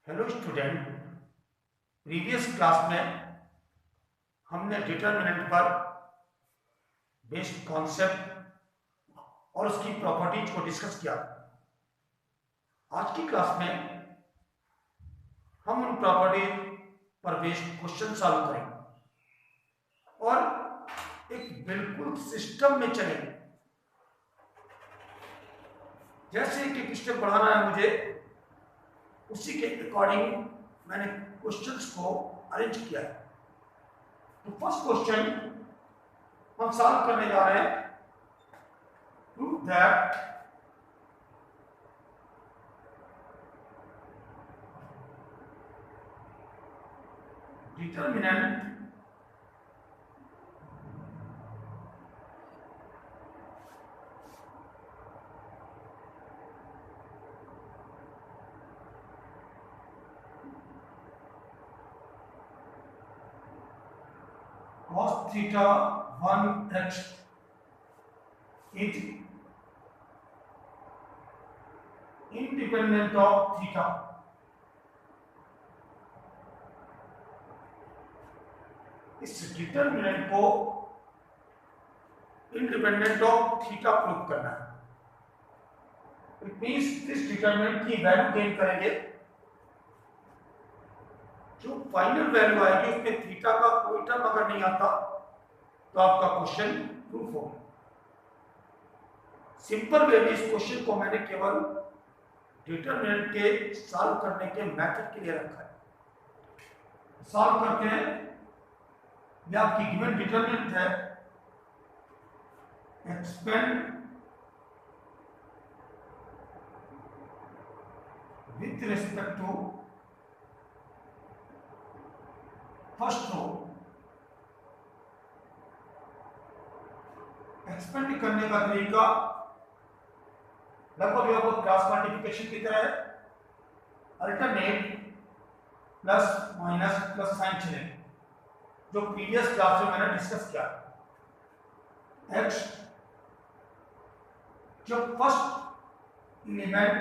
Hello student. Previous class में हमने determinant पर बेस्ड कॉन्सेप्ट और उसकी प्रॉपर्टीज को डिस्कस किया। आज की क्लास में हम उन प्रॉपर्टीज पर बेस्ड क्वेश्चन सॉल्व करेंगे और एक बिल्कुल सिस्टम में चलेंगे। जैसे एक स्टेप बढ़ाना है मुझे, उसी के अकॉर्डिंग मैंने क्वेश्चंस को अरेंज किया है। तो फर्स्ट क्वेश्चन हम सॉल्व करने जा रहे हैं। Prove that determinant cos theta 1x is independent of theta। इस डिटरमिनेंट को इंडिपेंडेंट ऑफ थीटा प्रूव करना है। इट मींस इस डिटरमिनेंट की वैल्यू गेन करेंगे, जो फाइनल वैल्यू आएगी उसमें थीटा का कोई टर्म अगर नहीं आता तो आपका क्वेश्चन प्रूफ होगा। सिंपल वे में इस क्वेश्चन को मैंने केवल डिटरमिनेंट के सॉल्व करने के मेथड के लिए रखा है। सॉल्व करते हैं। ये आपकी गिवन डिटरमिनेंट है expand with respect to first row. Expand करने का तरीका लगभग क्रॉस मल्टीप्लिकेशन की तरह है। Alternate plus minus plus sign चलेगा, जो प्रीवियस क्लास में मैंने डिस्कस किया। एक्स जब फर्स्ट एलिमेंट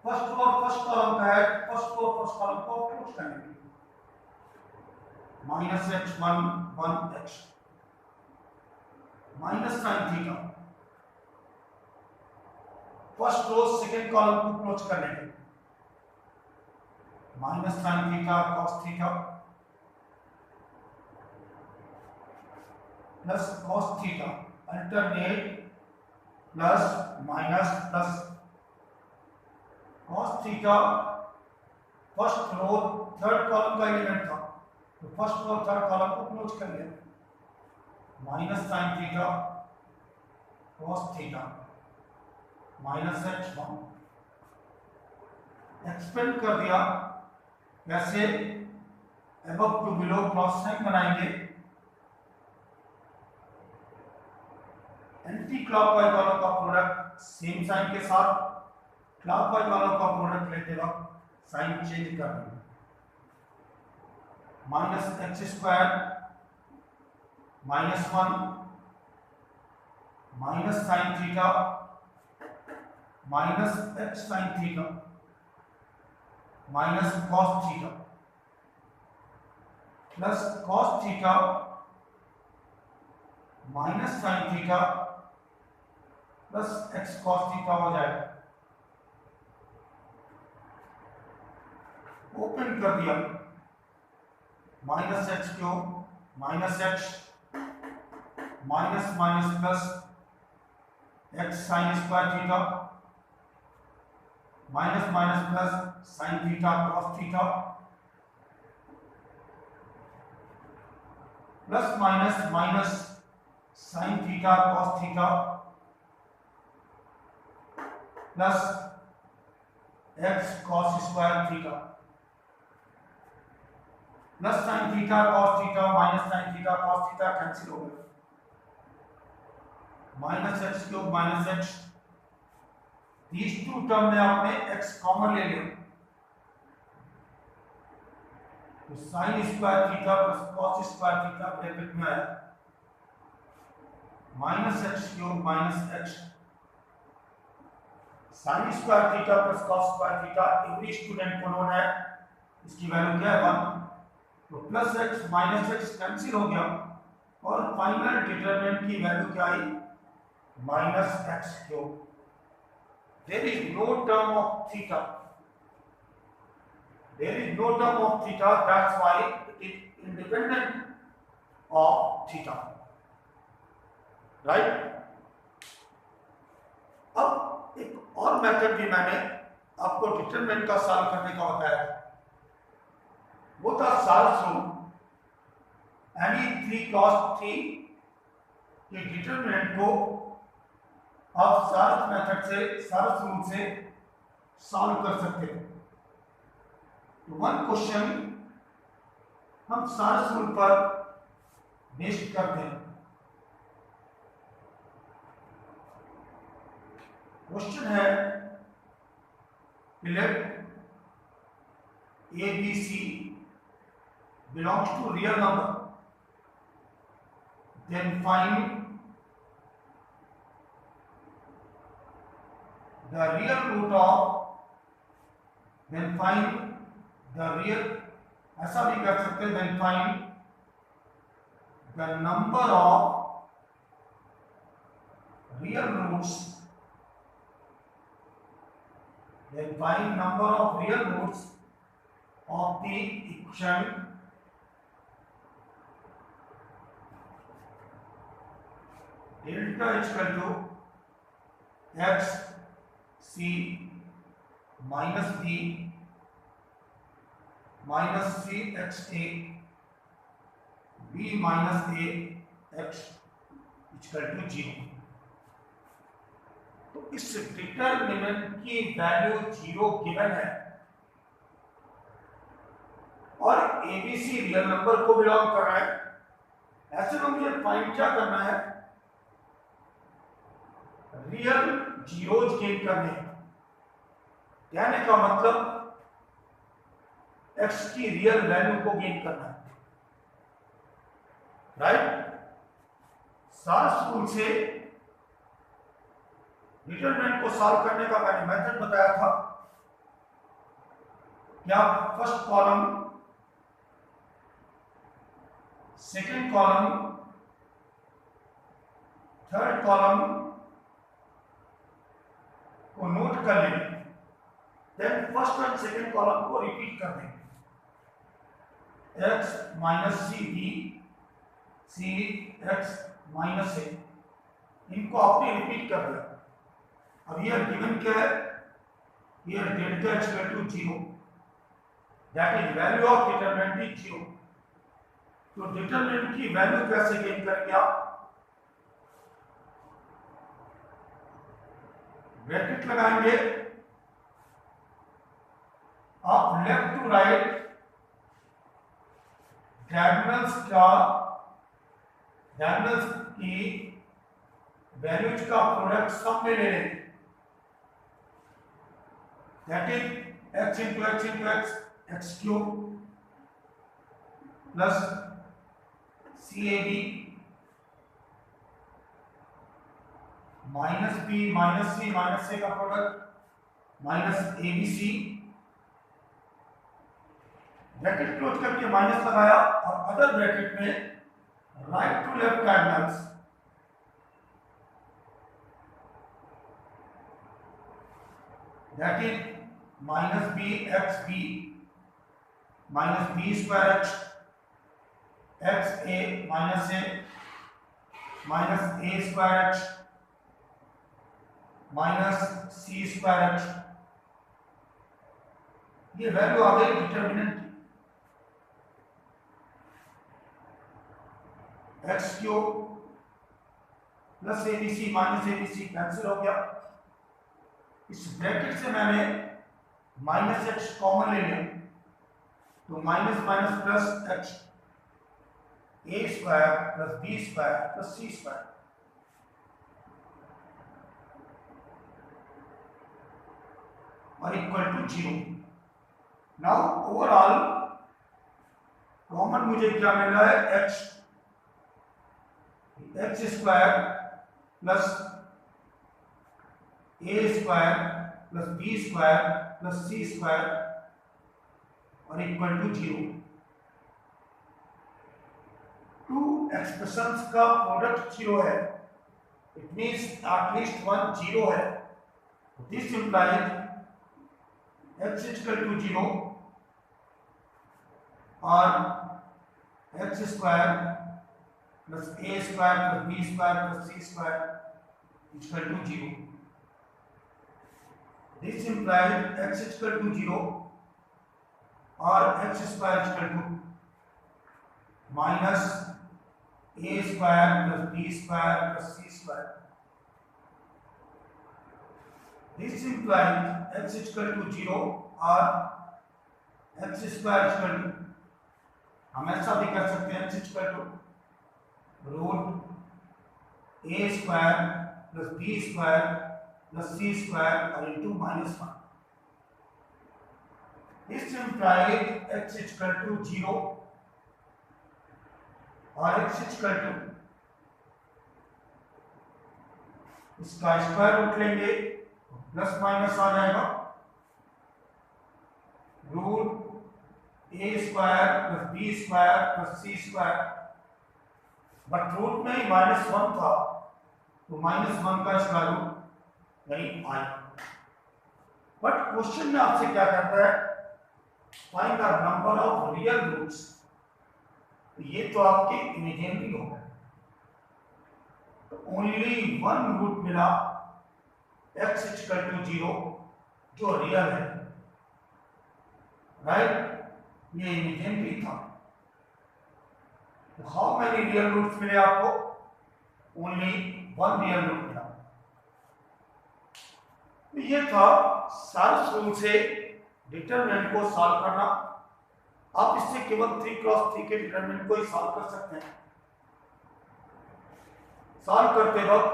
फर्स्ट रो और फर्स्ट कॉलम का है, फर्स्ट रो और फर्स्ट कॉलम को अप्रोच करने के लिए minus X one X minus sine theta. First row second column को अप्रोच करने के लिए minus sine theta cos theta plus cos theta. Alternate plus minus plus cos theta. First row third column का element था, तो first row third column को close कर लिया। Minus sine theta cos theta minus X one. Expand कर दिया। वैसे above to below cross sign बनाएंगे। एंटी क्लॉकवाइज वालों का प्रोडक्ट सेम साइन के साथ, क्लॉकवाइज वालों का प्रोडक्ट लेते वक्त साइन चेंज कर देंगे। Minus x square minus one minus sine theta minus x sine theta minus cos theta plus cos theta minus sine theta plus x cos theta हो जाएगा। ओपन कर दिया। Minus X cube minus x minus minus plus x sine square theta minus minus plus sign theta cos theta plus minus minus sine theta cos theta plus x cos square theta plus sign theta cos theta minus sine theta cos theta cancel हो गया। Minus X cube minus x, these two term में आपने x common ले लिया, तो sine square theta plus cos square theta bracket में आया। Minus X cube minus x sine square theta plus cos square theta every student को known है, इसकी वैल्यू क्या है 1। तो plus x minus x cancel हो गया और फाइनल डिटरमिनेंट की वैल्यू क्या आई minus X cube. There is no term of theta, there is no term of theta, that's why it is independent of theta, right? अब एक और method भी मैंने आपको डिटरमिनेंट का सॉल्व करने का बताया, वो था सॉल्व थ्रू एनी 3 cos 3 के डिटरमिनेंट को आप सॉल्व मेथड से, सॉल्व रूल से सॉल्व कर सकते हैं। वन क्वेश्चन हम सारे रूल पर बेस्ड करते हैं। क्वेश्चन है let a b c belongs to real number, then find the real root of, then find the real, ऐसा भी कर सकते हैं then find the number of real roots, then find number of real roots of the equation delta is equal to x c minus b minus C X A B minus A X equal to 0। तो इस determinant की value 0 given है और ABC real number को belong कर रहा है। ऐसे में मुझे फाइंड क्या करना है, रियल जीरोज गेन करने। कहने का मतलब x की रियल वैल्यू को गेन करना है, राइट। सारे रूल से डिटरमिनेंट को सॉल्व करने का मैंने मेथड बताया था। क्या first column, second column, third column को नोट कर लेंगे, then first and second column को रिपीट कर देंगे। x minus C B C X minus A, इनको आपने रिपीट कर दिया। अब ये गिवन क्या है, ये delta X equal to 0, that is value of determinant is 0। तो डिटरमिनेंट की वैल्यू कैसे गेन करेंगे आप, ब्रैकेट लगाएंगे, आप लेफ्ट टू राइट डायगोनल्स की वैल्यूज का प्रोडक्ट सब में ले लेंगे, that is x into X into X X cube plus C A B minus B minus C minus A का product minus A B C, bracket close करके minus लगाया और अदर ब्रैकेट में right to left diagonals, that is minus B X B minus B square X X A minus A square x minus C square x. ये value आ गई determinant की। X cube plus ABC minus ABC cancel हो गया। इस bracket से मैंने minus x common ले लिया, तो minus minus plus X A square plus B square plus C square. और equal to 0। Now overall common मुझे क्या मिल रहा है, X square plus A square plus B square plus C square और इक्वल टू 0। टू एक्सप्रेशंस का product 0 है, it means at least one 0 है। This implies x equal to 0 और x square plus a square plus b square plus c square equal to 0। This implies x equal to 0 और x square equal to minus a square plus b square plus c square. This implies x equal to 0 और x square equal to, हम ऐसा भी कर सकते हैं, x equal to root a square plus b square plus c square और into -1। This implies x equal to 0 और x equal to, इसका स्क्वायर रूट लेंगे प्लस माइनस आ जाएगा, root A square plus B square plus C square. But root में ही -1 था तो -1 का स्क्वायर रूट नहीं आया। बट क्वेश्चन में आपसे क्या कहता है, find the number of real roots. ये तो आपके इमेजिनरी हो गए, तो ओनली वन रूट मिला x इक्वल टू 0 जो रियल है, राइट, ये इमेजिनरी था। तो हाउ मेनी रियल रूट्स मिले आपको, ओनली वन रियल रूट मिला। तो ये था सारे रूल से डिटरमिनेंट को सॉल्व करना। आप इससे केवल 3x3 के डिटरमिनेंट को ही सॉल्व कर सकते हैं। सॉल्व करते वक्त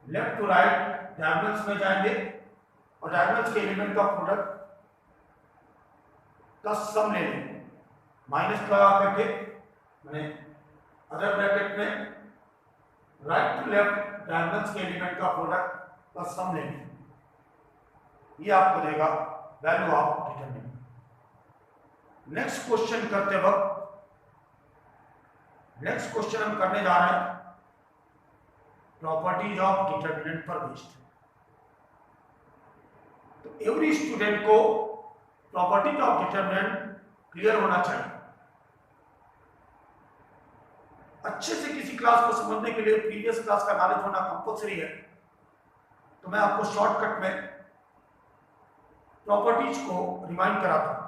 लेफ्ट टू राइट डायगोनल्स में जाएंगे और डायगोनल्स के एलिमेंट का प्रोडक्ट का सम ले लेंगे, माइनस लगा करके मैंने अदर ब्रैकेट में राइट टू लेफ्ट डायगोनल्स के एलिमेंट का प्रोडक्ट का सम लेंगे। ये आपको देगा value of determinant. Next question करते वक्त, नेक्स्ट क्वेश्चन हम करने जा रहे हैं प्रॉपर्टीज ऑफ डिटरमिनेंट पर बेस्ड। तो एवरी स्टूडेंट को प्रॉपर्टीज ऑफ डिटरमिनेंट क्लियर होना चाहिए। अच्छे से किसी क्लास को समझने के लिए प्रीवियस क्लास का नॉलेज होना कंपल्सरी है। तो मैं आपको शॉर्टकट में प्रॉपर्टीज को रिमाइंड कराता हूं।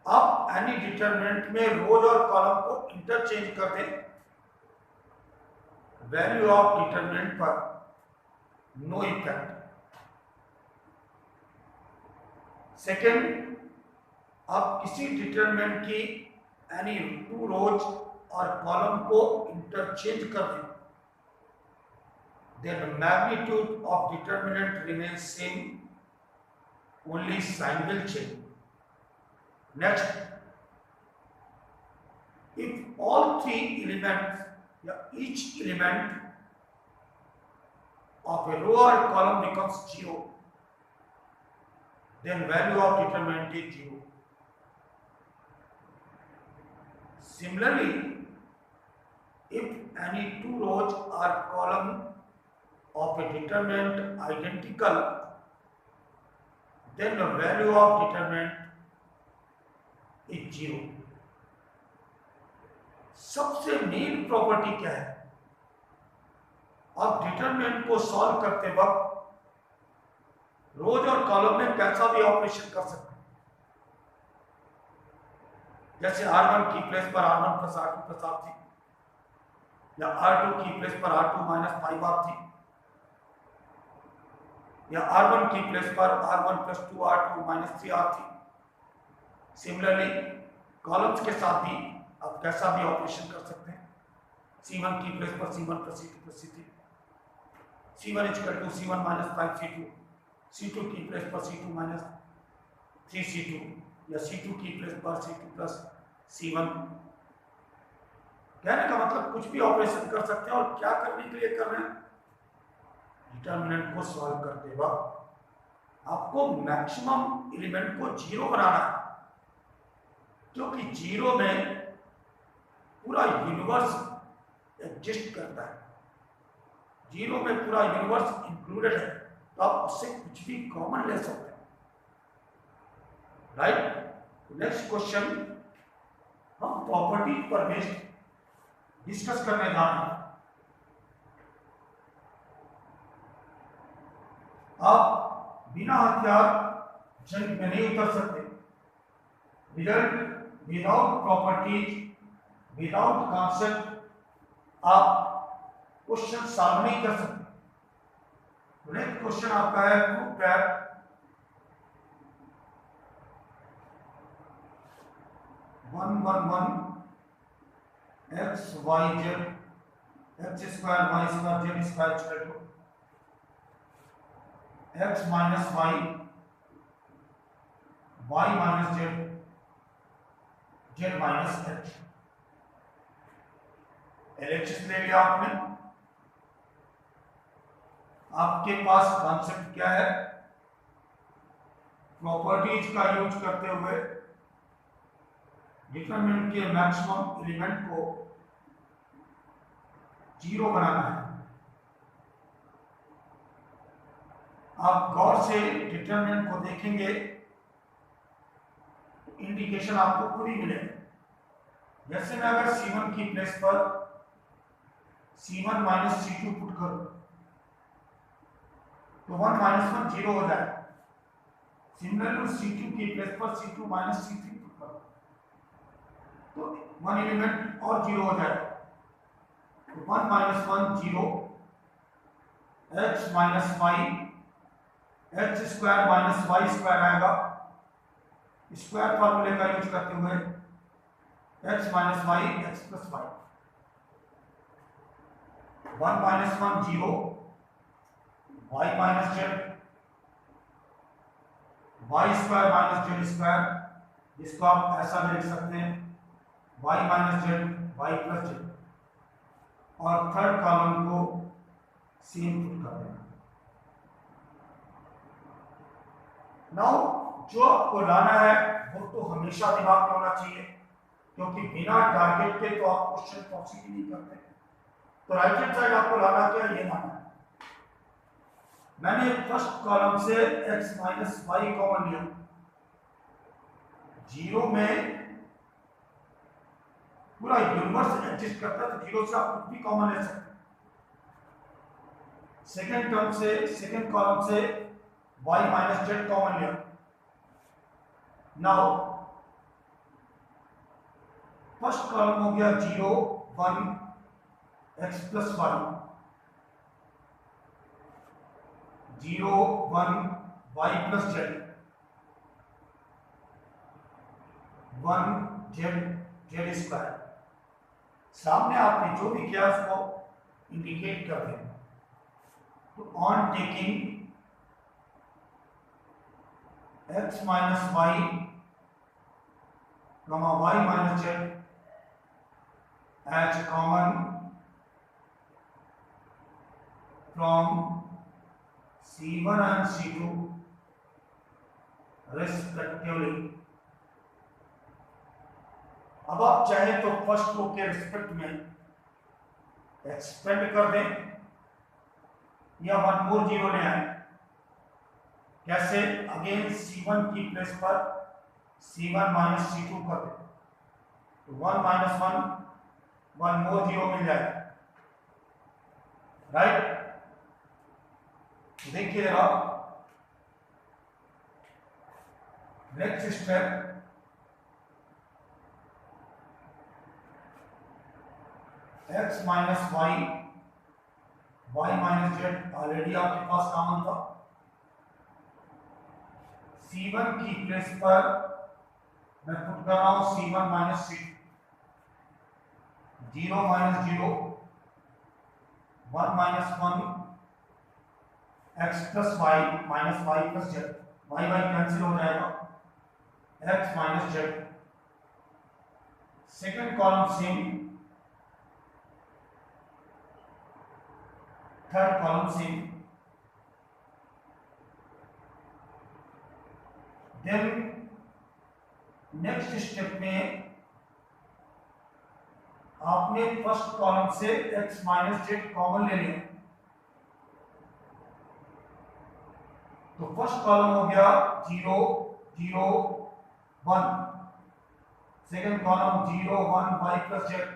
आप एनी डिटरमिनेंट में रोज और कॉलम को इंटरचेंज कर दें, वैल्यू ऑफ डिटरमिनेंट पर नो इफेक्ट। सेकेंड, आप किसी डिटरमिनेंट की एनी टू रोज और कॉलम को इंटरचेंज कर दें, then the magnitude of determinant remains same, only sign will change. Next, if all three elements, each element of a row or column becomes 0, then value of determinant is 0. Similarly, if any two rows or column of a determinant identical, then the value of determinant is 0. सबसे main property क्या है, आप determinant को solve करते वक्त रोज और column में कैसा भी ऑपरेशन कर सकते हैं। जैसे R1 की प्लेस पर R1 plus R2 plus R3, या R2 की प्लेस पर R2 माइनस 5R3, या R1 की प्लेस पर R1 plus 2R2 minus 3R3। Similarly columns के साथ भी आप कैसा भी ऑपरेशन कर सकते हैं। C1 की प्लेस पर C1 plus C2 plus C3, C1 equal to C1 minus 5C2, C2 की प्लेस पर C2 माइनस 3C2, या C2 की प्लेस पर C2 प्लस C1। कहने का मतलब कुछ भी ऑपरेशन कर सकते हैं। और क्या करने के लिए कर रहे हैं, डिटर्मिनेंट को सॉल्व करते वक्त आपको मैक्सिमम एलिमेंट को जीरो बनाना है, क्योंकि जीरो में पूरा यूनिवर्स एग्जिस्ट करता है, जीरो में पूरा यूनिवर्स इंक्लूडेड है, तो आप उससे कुछ भी कॉमन ले सकते हैं, राइट। नेक्स्ट क्वेश्चन हम प्रॉपर्टी पर बेस्ड डिस्कस करने जा रहे हैं। आप बिना हथियार जंग में नहीं उतर सकते। Result without properties, without concept आप क्वेश्चन सॉल्व नहीं कर सकते। नेक्स्ट क्वेश्चन आपका है prove that one one one x y z x square y square z square equal to x minus y y minus z z minus h. LHS ले लिया आपने। आपके पास कॉन्सेप्ट क्या है? प्रॉपर्टीज का यूज करते हुए डिटरमिनेंट के मैक्सिमम एलिमेंट को जीरो बनाना है। आप गौर से डिटरमिनेंट को देखेंगे तो इंडिकेशन आपको पूरी मिलेगी। जैसे मैं अगर C1 की प्लेस पर C1 माइनस C2 पुट करूं तो 1 माइनस 1 जीरो हो जाए। सिमिलरली C2 की प्लेस पर C2 माइनस C3 पुट करूं तो 1 एलिमेंट और जीरो हो जाए, तो 1 minus 1 zero, x minus y x square minus y square आएगा। स्क्वायर फॉर्मूले का यूज करते हुए x minus y x plus y, 1 minus 1 zero, y minus z y square minus z square, जिसको आप ऐसा भी लिख सकते हैं y minus z y plus z, और थर्ड कॉलम को सेम पुट कर देना। नाउ जो आपको लाना है वो तो हमेशा दिमाग में होना चाहिए, क्योंकि बिना टारगेट के तो आप क्वेश्चन पॉसिबल नहीं करते। तो राइट हैंड साइड आपको लाना क्या है, ये लाना है। मैंने फर्स्ट कॉलम से x माइनस वाई कॉमन लिया। जीरो में पूरा यूनिवर्स एग्जिस्ट करता है, तो जीरो से आप कुछ भी कॉमन ले सकते हैं। सेकेंड टर्म से, सेकेंड कॉलम से y माइनस जेड कॉमन लिया। नाउ फर्स्ट कॉलम हो गया 0 1 x plus 1, 0 1 y plus Z, 1 Z Z square. सामने आपने जो भी किया उसको इंडिकेट कर दें। तो on taking x minus y comma y minus z as common from C1 and C2 respectively। अब आप चाहे तो फर्स्ट रो के रिस्पेक्ट में एक्सपेंड कर दें या 1 मोर जीरो ले आए। कैसे? अगेन C1 की प्लेस पर C1 माइनस C2 कर दे, तो 1 माइनस 1 मोर जीरो मिल जाए, राइट। देखिए जरा next step, x minus y y minus z already आपके पास कॉमन था। C1 की प्लेस पर मैं पुट कर रहा हूं C1 minus C2, 0 minus 0, 1 minus 1 x plus y minus y plus z, y y cancel हो जाएगा, x minus z. Second column same, third column same, then next step में आपने फर्स्ट कॉलम से x माइनस जेड कॉमन ले लिया, तो first column हो गया 0 0 1, second column 0 1 y plus Z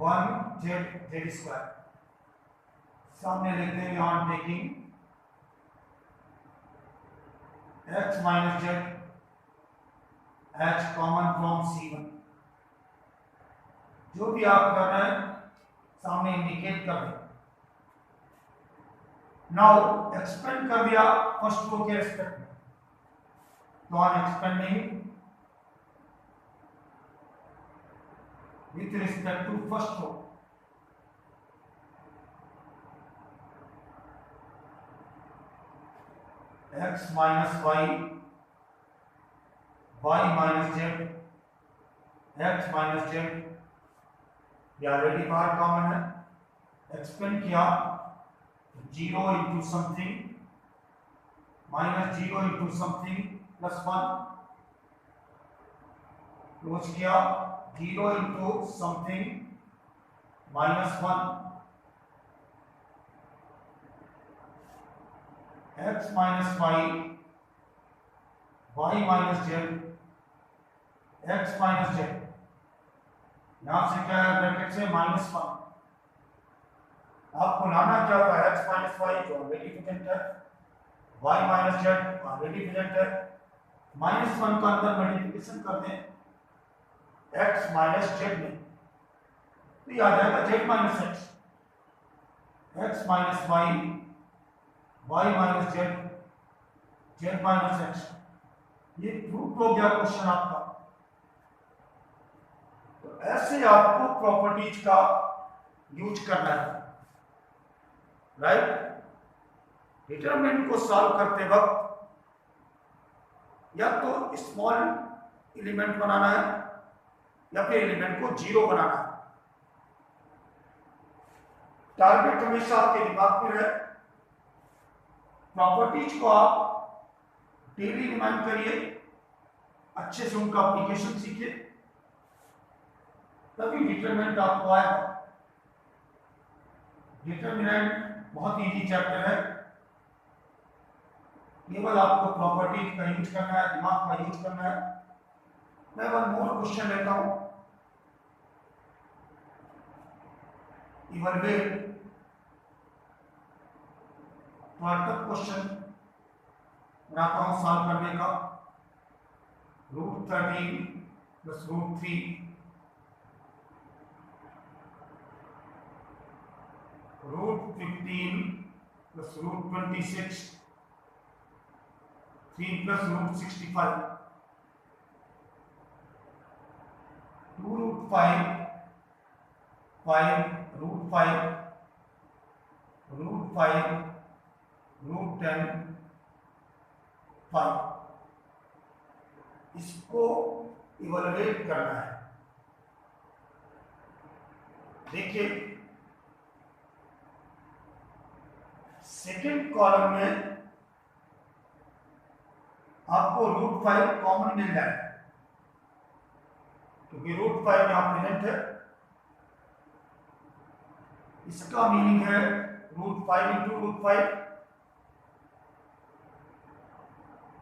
1 Z Z square, सामने लिख देंगे on taking x minus Z h common from C1। जो भी आप कर रहे हैं सामने इंडिकेट कर दें। नाउ एक्सपेंड कर दिया फर्स्ट रो के रिस्पेक्ट में, तो I am expanding with respect to first row. x minus y minus z, x minus z, या ऑलरेडी बाहर कॉमन है, एक्सपेंड किया 0 into something minus 0 into something plus 1, close किया 0 into something minus 1, x minus y minus z, x minus z, यहां से क्या है bracket से -1, आपको लाना क्या होता है x माइनस वाई जो ऑलरेडी प्रेजेंट है, y minus z already present है, -1 का अंदर मल्टीप्लिकेशन कर दें x माइनस जेड में, तो ये आ जाएगा z minus x, x minus y y minus z z minus x. ये प्रूफ हो गया क्वेश्चन आपका। तो ऐसे आपको प्रॉपर्टीज का यूज करना है, राइट। डिटरमिनेंट को सॉल्व करते वक्त या तो स्मॉल एलिमेंट बनाना है या फिर एलिमेंट को 0 बनाना है। टारगेट हमेशा आपके दिमाग में रहे। प्रॉपर्टीज को आप डेली रिमाइंड करिए, अच्छे से उनका एप्लीकेशन सीखिए, तभी डिटरमिनेंट आपको आएगा। डिटरमिनेंट बहुत इजी चैप्टर है, केवल आपको प्रॉपर्टीज का यूज करना है, दिमाग का यूज करना है। मैं वन मोर क्वेश्चन लेता हूं, इवैल्यूएट क्वेश्चन बनाता हूं सॉल्व करने का। √13 प्लस √3 √15 प्लस √26 3 प्लस √65 2√5 5 √5 √5 √10 5। इसको इवैल्यूएट करना है। देखिए सेकेंड कॉलम में आपको √5 कॉमन मिल जाए, क्योंकि √5 यहां प्रेजेंट है। इसका मीनिंग है √5 इंटू √5,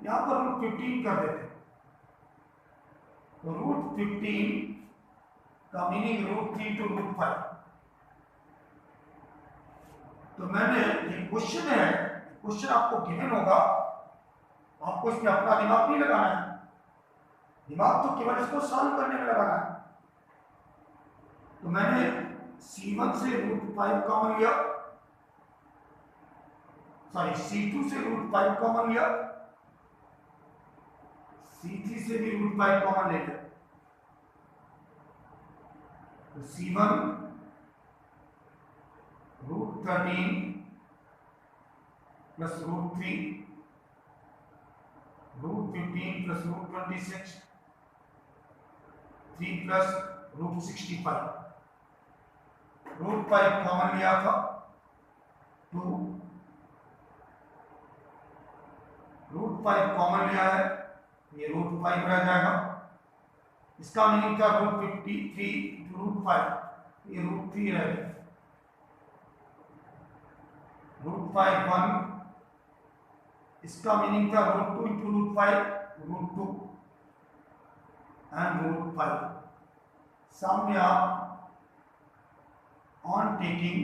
यहां पर √15 कर देते, तो √15 का मीनिंग √3 इंटू √5। तो मैंने ये क्वेश्चन है, क्वेश्चन आपको गिवन होगा, आपको इसमें अपना दिमाग नहीं लगाना है, दिमाग तो केवल इसको सॉल्व करने में लगाना है। तो मैंने C1 से √5 कॉमन लिया, सॉरी C2 से √5 कॉमन लिया, C3 से भी √5 कॉमन ले लिया, तो C1 √13 plus √3 √15 plus √26 3 plus √65, √5 common लिया था 2, √5 कॉमन लिया है, ये √5 रह जाएगा। इसका मीनिंग था √53 इंटू √5, ये √3 रह गया। √5 1, इसका मीनिंग था √2 into √5, √2 and √5. Sum up on taking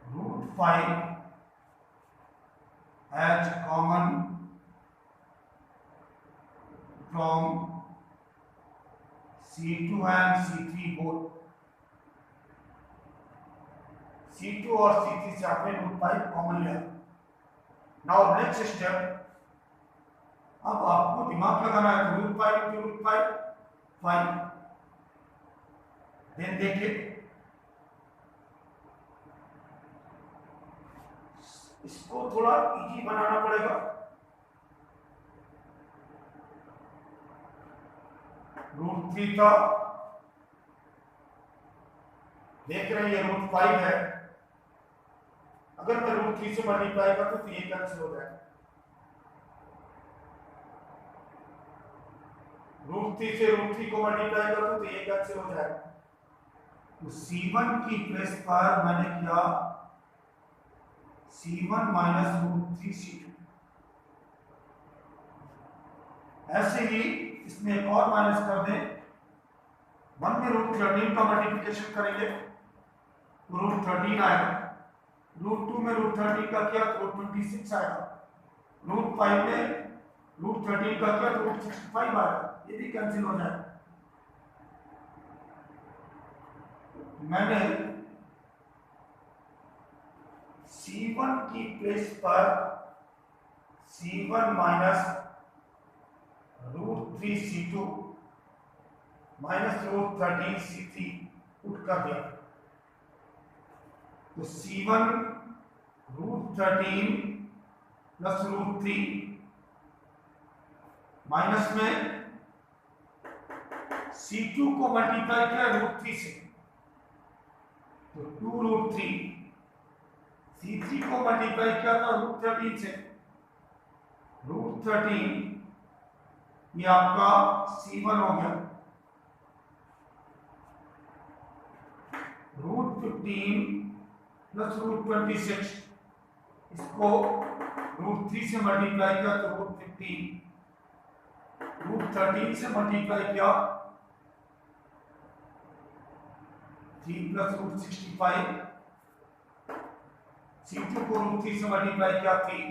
√5 as common from C2 and C3 both. C2 और C3 से आपने √5 कॉमन लिया। नाउ नेक्स्ट स्टेप, अब आपको दिमाग लगाना है। √5 इंटू √5 5, देन देखिए इसको थोड़ा इजी बनाना पड़ेगा। √3 था, देख रहे हैं ये √5 है। अगर मैं √3 से मल्टीप्लाई करता तो ये कैंसिल हो जाएगा। √3 से √3 को मल्टीप्लाई करता तो ये कैंसिल हो जाएगा। तो C1 की प्लेस पर मैंने किया C1 माइनस √3 C2। ऐसे ही इसमें एक और माइनस कर दें। 1 में √13 का मल्टीप्लिकेशन करेंगे तो √13 आएगा। √2 में √13 का किया तो √26 आएगा। √5 में √13 का किया तो √65 आएगा। ये भी कैंसिल हो जाएगा। मैंने C1 की प्लेस पर C1 minus √3 C2 minus √13 C3 put कर दिया। तो C1 √13 प्लस √3 माइनस में C2 को मल्टीप्लाई किया √3 से तो 2√3, C3 को मल्टीप्लाई किया था √13 से, √13 ये आपका C1 हो गया। √15 प्लस √26, इसको √3 से मल्टीप्लाई किया तो √15, √13 से मल्टीप्लाई किया 3 प्लस √65, C2 को √3 से मल्टीप्लाई किया 3,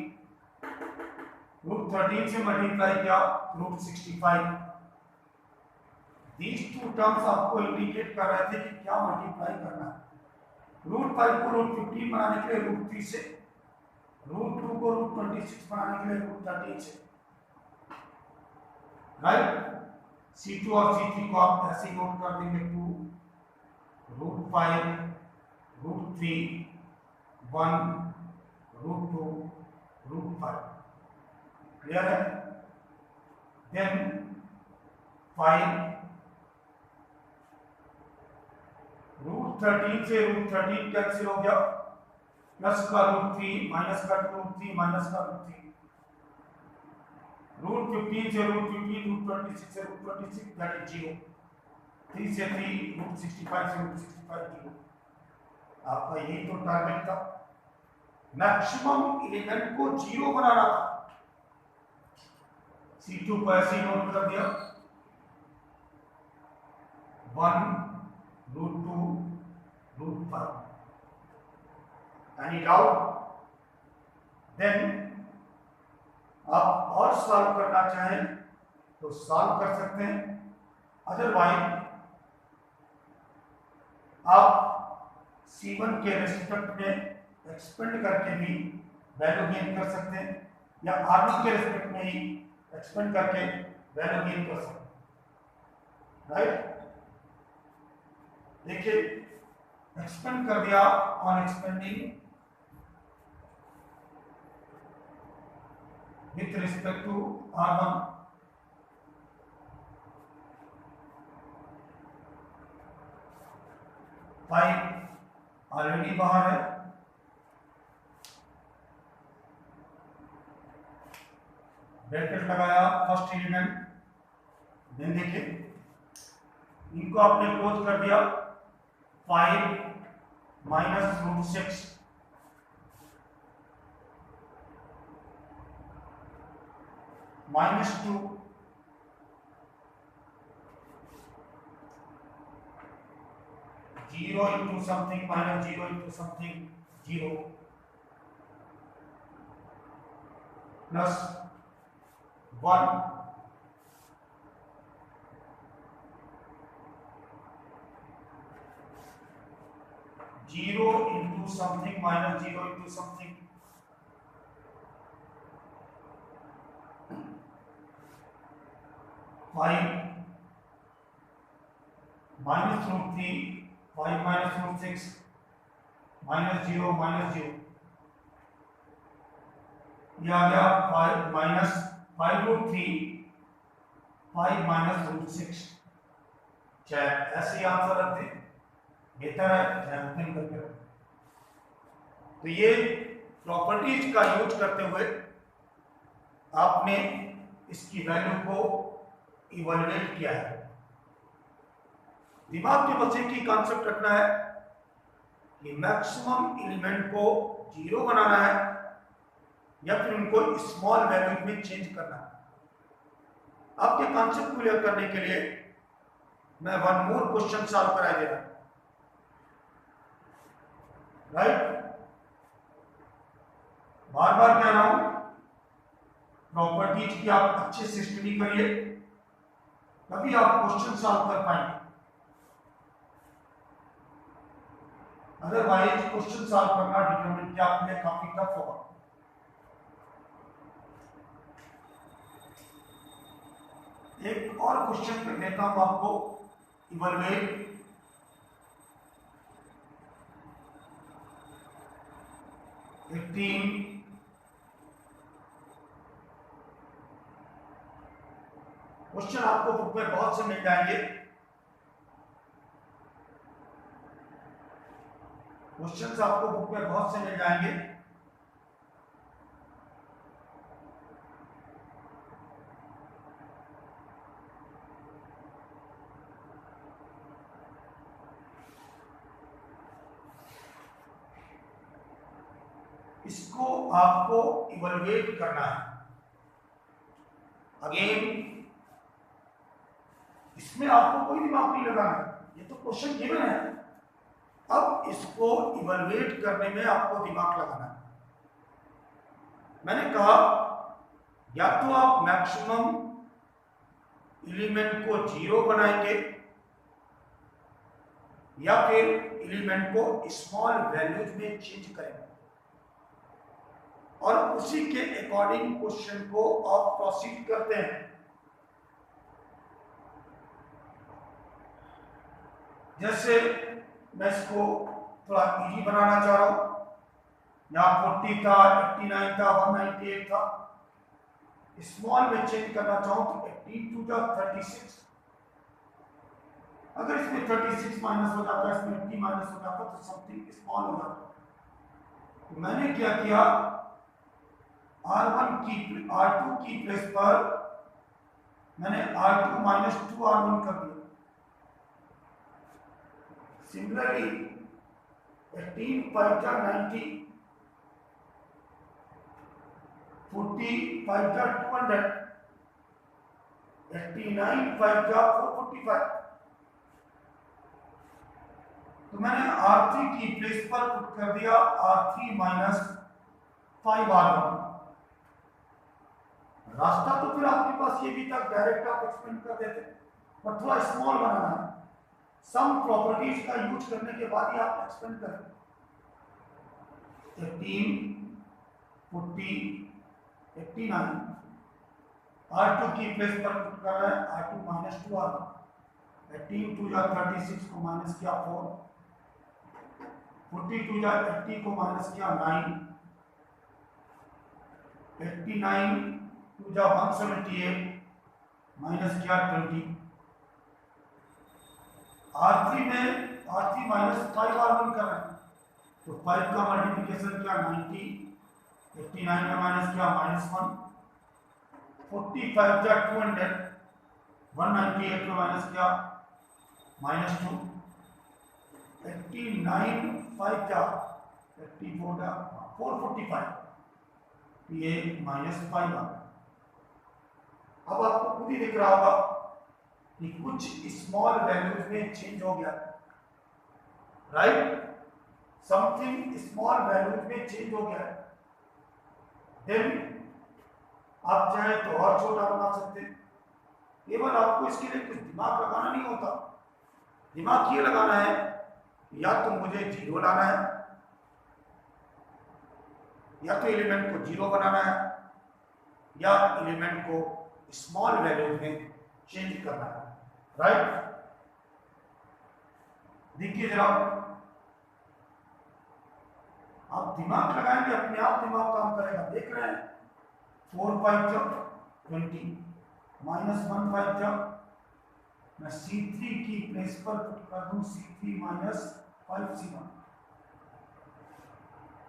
√13 से मल्टीप्लाई किया √65। These two टर्म्स आपको इंडिकेट कर रहे थे कि क्या मल्टीप्लाई करना है। √5 को √15 बनाने के लिए √3 से, √2 को √26 बनाने के लिए √13 से, राइट। C2 और C3 को आप ऐसे नोट कर देंगे 2 √5 √3 1 √2 √5। क्लियर है? देन 5 √13 से √13 कैंसिल हो गया, प्लस का √3 माइनस का √3 माइनस का √3, √15 से √15 √26 से √26 दैट इज 0, 3 से 3 √65 से √65 0। आपका यही तो टारगेट था, मैक्सिमम एलिमेंट को 0 बनाना था। C2 को ऐसे ही नोट कर दिया 1 √2 √5। Any doubt? देन आप और सॉल्व करना चाहें तो सॉल्व कर सकते हैं, अदरवाइज आप C1 के रेस्पेक्ट में एक्सपेंड करके भी वैल्यू गेन कर सकते हैं, या R1 के रेस्पेक्ट में ही एक्सपेंड करके वैल्यू गेन कर सकते हैं, राइट। देखिए एक्सपेंड कर दिया on expanding with respect to R1, already बाहर है, ब्रैकेट लगाया, फर्स्ट एलिमेंट, देन देखिए इनको आपने क्लोज कर दिया, 5 minus root 6 minus 2 0 into something minus 0 into something 0 plus 1 0 into something minus 0 into something 5 minus root 3 5 minus root 6 minus 0 minus 0 ये आ गया 5 minus 5 root 3 5 minus root 6। चाहे ऐसे ही आंसर रख दें बेहतर है, चाहे करके रखें। तो ये प्रॉपर्टीज का यूज करते हुए आपने इसकी वैल्यू को इवैल्यूएट किया है। दिमाग में बस एक ही कॉन्सेप्ट रखना है कि मैक्सिमम एलिमेंट को 0 बनाना है या फिर उनको स्मॉल वैल्यू में चेंज करना है। आपके कॉन्सेप्ट को क्लियर करने के लिए मैं वन मोर क्वेश्चन सॉल्व करा दे रहा हूं, राइट। बार बार कह रहा हूं प्रॉपर्टीज की आप अच्छे से स्टडी करिए, तभी आप क्वेश्चन सॉल्व कर पाएंगे। अदरवाइज क्वेश्चन सॉल्व करना डिटरमिनेंट के आप लिए काफी टफ होगा। एक और क्वेश्चन कर देता हूं आपको, इवैल्यूएट 18 क्वेश्चन आपको बुक में बहुत से मिल जाएंगे। क्वेश्चंस आपको बुक में बहुत से मिल जाएंगे। इसको आपको इवैल्यूएट करना है। अगेन इसमें आपको कोई दिमाग नहीं लगाना, ये तो क्वेश्चन गिवन है। अब इसको इवैल्यूएट करने में आपको दिमाग लगाना है। मैंने कहा या तो आप मैक्सिमम एलिमेंट को 0 बनाएंगे या फिर एलिमेंट को स्मॉल वैल्यूज में चेंज करेंगे और उसी के अकॉर्डिंग क्वेश्चन को आप प्रोसीड करते हैं। जैसे मैं इसको थोड़ा इजी बनाना चाह रहा हूं, यहाँ 40 था, 89 था, 198 था, स्मॉल में चेंज करना चाहूं तो 18 2 36। अगर इसमें 36 माइनस हो जाता, इसमें 80 माइनस हो जाता तो समथिंग स्मॉल हो जाता। तो मैंने क्या किया, R2 की प्लेस पर मैंने R2 माइनस 2 R1 कर दिया। सिमिलरली 18 5 जा 90, 40 5 जा 200, 89 5 जा 445। तो मैंने R3 की प्लेस पर पुट कर दिया R3 माइनस 5 R1। रास्ता तो फिर आपके पास ये भी था, डायरेक्ट आप एक्सपेंड कर देते, पर थोड़ा स्मॉल बनाना है। सम प्रॉपर्टीज का यूज करने के बाद ही आप एक्सपेंड करें। 18 40 89 R2 की प्लेस पर पुट कर रहे हैं R2 माइनस 2 R1। 18 2 जा 36 को माइनस किया 4, 42 जा 80 को माइनस किया 9, 89 2 जा 178 माइनस किया 20। R3 माइनस 5 R1 कर रहे हैं तो 5 का मल्टीप्लिकेशन किया 90, 89 में माइनस किया -1, 45 जा 200, 198 में माइनस किया -2, 89 5 जा 84 जा 445, ये -5 आ गया। अब आपको खुद ही दिख रहा होगा कि कुछ स्मॉल वैल्यूज में चेंज हो गया, राइट, समथिंग स्मॉल वैल्यूज में चेंज हो गया है। देन आप चाहे तो और छोटा बना सकते हैं। केवल आपको इसके लिए कुछ दिमाग लगाना नहीं होता, दिमाग ये लगाना है या तो मुझे 0 लाना है, या तो एलिमेंट को 0 बनाना है, या एलिमेंट को स्मॉल वैल्यूज में चेंज करना है, राइट। देखिए जरा, आप दिमाग लगाएंगे अपने आप दिमाग काम करेगा। देख रहे हैं 4 5 जा 20, -1 5 जा, मैं C3 की प्लेस पर पुट कर दूं C3 -5 C1,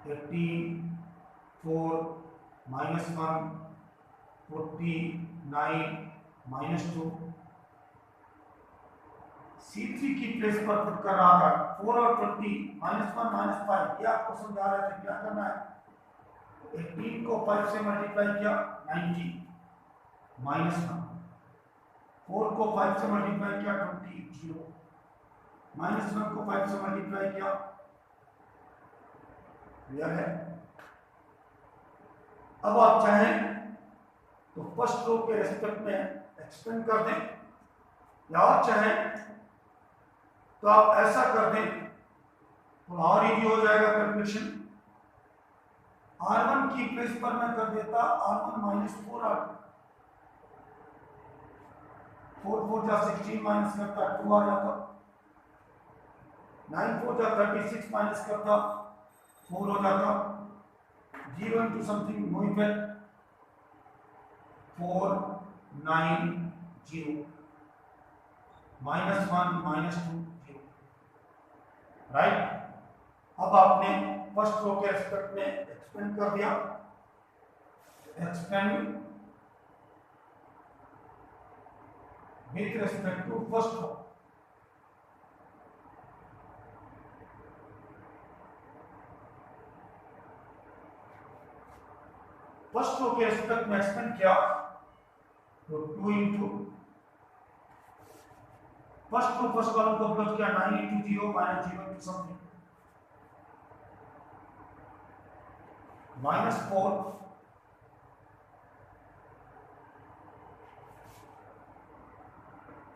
18 4 -1 49 -2, C3 की प्लेस पर पुट कर रहा था 4 और 20 -1 -5, ये आपको समझा रहे थे क्या करना है। 18 को 5 से मल्टीप्लाई किया 90 -1, 4 को 5 से मल्टीप्लाई किया 20 0, -1 को 5 से मल्टीप्लाई किया, क्लियर है। अब आप चाहें तो फर्स्ट रो के रेस्पेक्ट में एक्सपेंड कर दें, या और चाहें तो आप ऐसा कर दें तो और इजी हो जाएगा कैलकुलेशन। R1 की प्लेस पर मैं कर देता R1 -4 R2, 4 4 जा 16 माइनस करता 2 आ जाता, 9 4 जा 36 माइनस करता 4 हो जाता, 0 into something no effect, 4 9 0, -1 -2 0, right. अब आपने फर्स्ट रो के रेस्पेक्ट में एक्सपेंड कर दिया, expand with respect to first row, first row के रेस्पेक्ट में एक्सपेंड किया तो 2 into first row first column को प्लस किया 9 इंटू 0 -0 इंटू समथिंग -4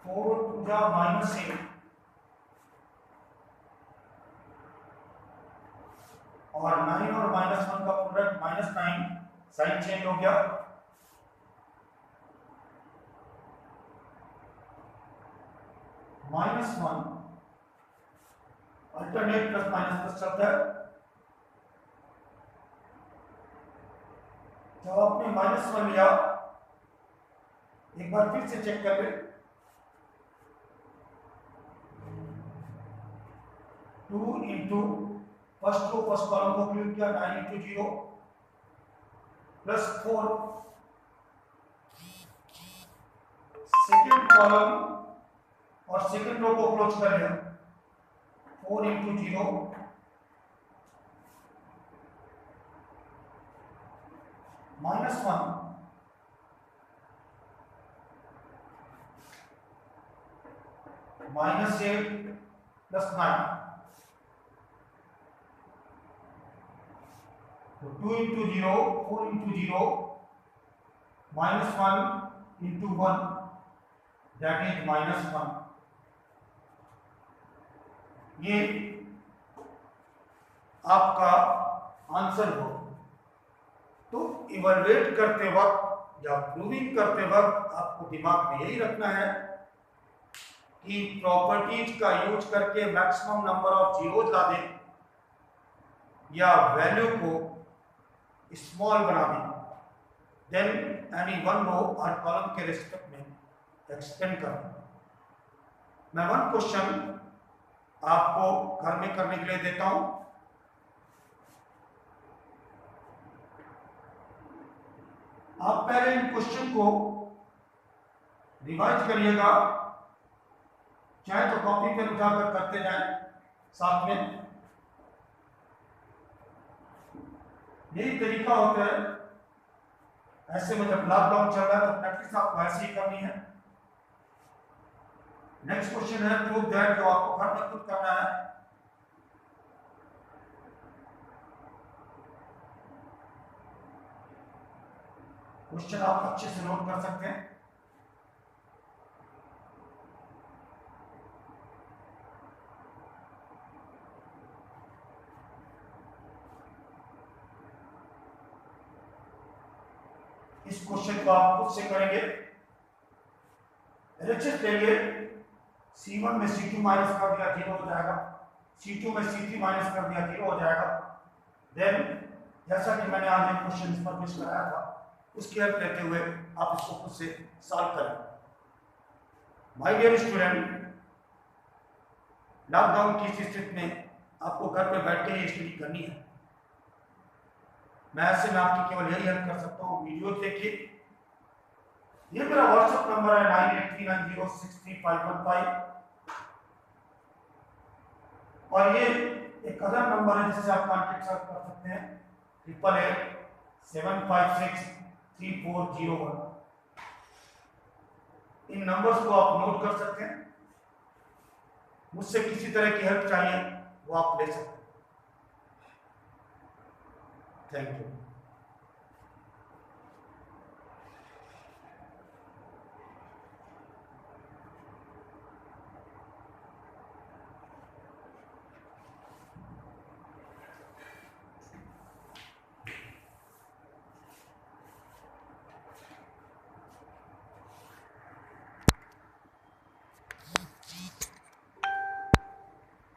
4 2 जा -8 और 9 और -1 का प्रोडक्ट -9, साइन चेंज हो गया, -1 अल्टरनेट प्लस माइनस प्लस चलता है। जब आपने -1 लिया, एक बार फिर से चेक कर ले, 2 into first row first column को क्लिक किया 9 इंटू 0 प्लस 4 सेकेंड कॉलम और सेकेंड रो को क्लोज कर लिया 4 इंटू 0 -1 -8 प्लस 9, तो 2 into 0 4 into 0 -1 into 1 that is -1। ये आपका आंसर हो। तो इवैल्यूएट करते वक्त या प्रूविंग करते वक्त आपको दिमाग में यही रखना है कि प्रॉपर्टीज का यूज करके मैक्सिमम नंबर ऑफ जीरोज ला दें या वैल्यू को स्मॉल बना दें, देन एनी वन रो और कॉलम के रिस्पेक्ट में एक्सपेंड कर दें। मैं वन क्वेश्चन आपको घर में करने के लिए देता हूं। आप पहले इन क्वेश्चन को रिवाइज करिएगा, चाहे तो कॉपी पे उठाकर करते जाएं साथ में। यही तरीका होता है। ऐसे में जब लॉकडाउन चल रहा है तो प्रैक्टिस आपको ऐसे ही करनी है। नेक्स्ट क्वेश्चन है प्रूव दैट, जो आपको घर में खुद करना है। क्वेश्चन आप अच्छे से नोट कर सकते हैं। इस क्वेश्चन को आप खुद से करेंगे। एलएचएस लेंगे, C1 में C2 माइनस कर दिया 0 हो जाएगा, C2 में C3 माइनस कर दिया 0 हो जाएगा। देन जैसा कि मैंने आज एक क्वेश्चन इस पर मिस कराया था, उसकी हेल्प लेते हुए आप इसको खुद से सॉल्व करें। माय डियर स्टूडेंट, लॉकडाउन की स्थिति में आपको घर पे बैठ के ये स्टडी करनी है। मैं ऐसे में आपकी केवल यही हेल्प कर सकता हूँ, वीडियो देखिए। ये मेरा व्हाट्सएप नंबर है 9839063515, और ये एक अदर नंबर है जिससे आप कॉन्टेक्ट कर सकते हैं 8887563401। इन नंबर्स को आप नोट कर सकते हैं। मुझसे किसी तरह की हेल्प चाहिए वो आप ले सकते हैं। Thank you.